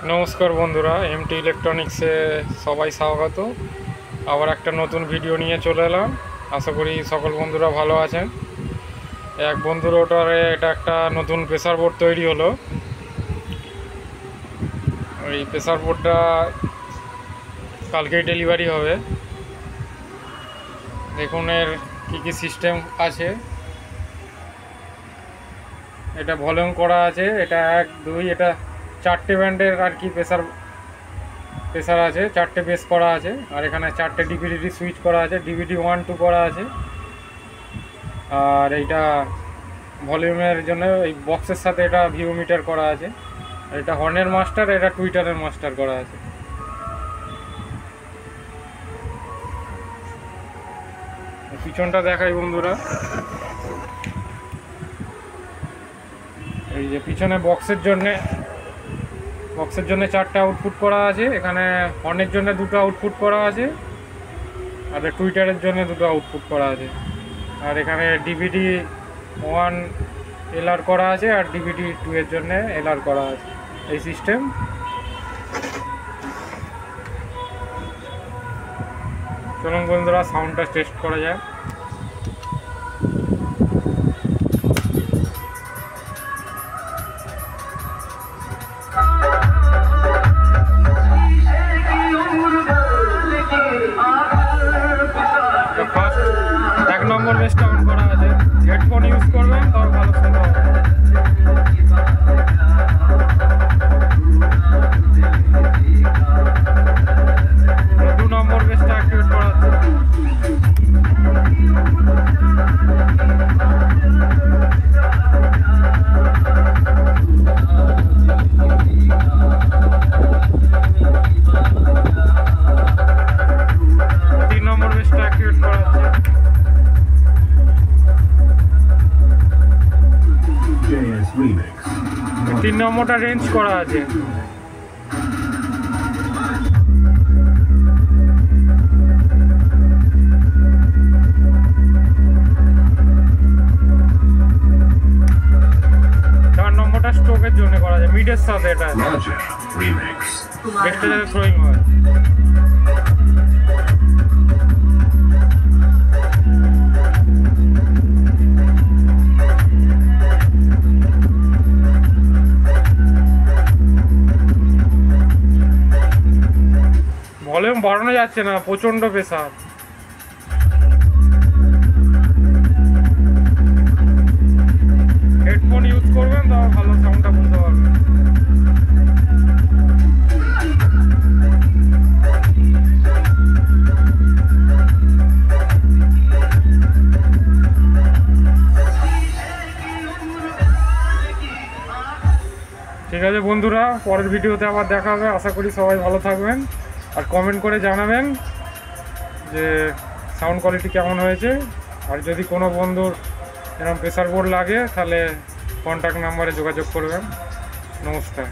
নমস্কার বন্ধুরা, এমটি ইলেকট্রনিক্সে সবাই স্বাগত। আবার একটা নতুন ভিডিও নিয়ে চলে এলাম। আশা করি সকল বন্ধুরা ভালো আছেন। এক বন্ধুর ওটারে এটা একটা নতুন প্রেসার বোর্ড তৈরি হলো। ওই প্রেসার বোর্ডটা কালকেই ডেলিভারি হবে। দেখুন এর কী কী সিস্টেম আছে। এটা ভলিউম করা আছে, এটা 1 2 এটা 4টে ব্যান্ডের আর কি প্রেসার আছে, 4টে বেস করা আছে। আর এখানে 4টে ডিভিডি সুইচ করা আছে, ডিভিডি 1 2 করা আছে। আর এইটা ভলিউমের জন্য এই বক্সের সাথে এটা ভিউ মিটার করা আছে। আর এটা হর্নের মাস্টার, এটা টুইটারের মাস্টার করা আছে। পিছনটা দেখাই বন্ধুরা। এই যে পিছনে বক্সের জন্য 4টে আউটপুট করা আছে। এখানে হর্নের জন্য 2টো আউটপুট করা আছে, আর টুইটারের জন্য 2টো আউটপুট করা আছে। আর এখানে ডিভিডি 1 এলআর করা আছে, আর ডিভিডি 2 এর জন্য এলআর করা আছে। এই সিস্টেম। চলুন বন্ধুরা সাউন্ডটা টেস্ট করা যায়। ফার্স্ট 1 নম্বর বেসটা অন করা আছে। হেডফোন ইউজ করবেন তাও ভালো শোনা হবে। 2 নম্বর বেসটা অ্যাক্টিভেট করা আছে। তিন নম্বরটা রেঞ্জ করা আছে। চার নম্বরটা স্ট্রোকের জন্য করা আছে, মিডের সাথে। এটা বেস্টটা যাতে থ্রোয়িং হয়। ভলিউম বাড়ানো যাচ্ছে না, প্রচণ্ড প্রেসার। হেডফোন ইউজ করবেন তাও ভালো সাউন্ডটা বুঝতে পারবেন। ঠিক আছে বন্ধুরা, পরের ভিডিওতে আবার দেখা হবে। আশা করি সবাই ভালো থাকবেন, আর কমেন্ট করে জানাবেন যে সাউন্ড কোয়ালিটি কেমন হয়েছে। আর যদি কোনো বন্ধুর এরকম প্রেসার বোর্ড লাগে তাহলে কন্ট্যাক্ট নাম্বারে যোগাযোগ করবেন। নমস্কার।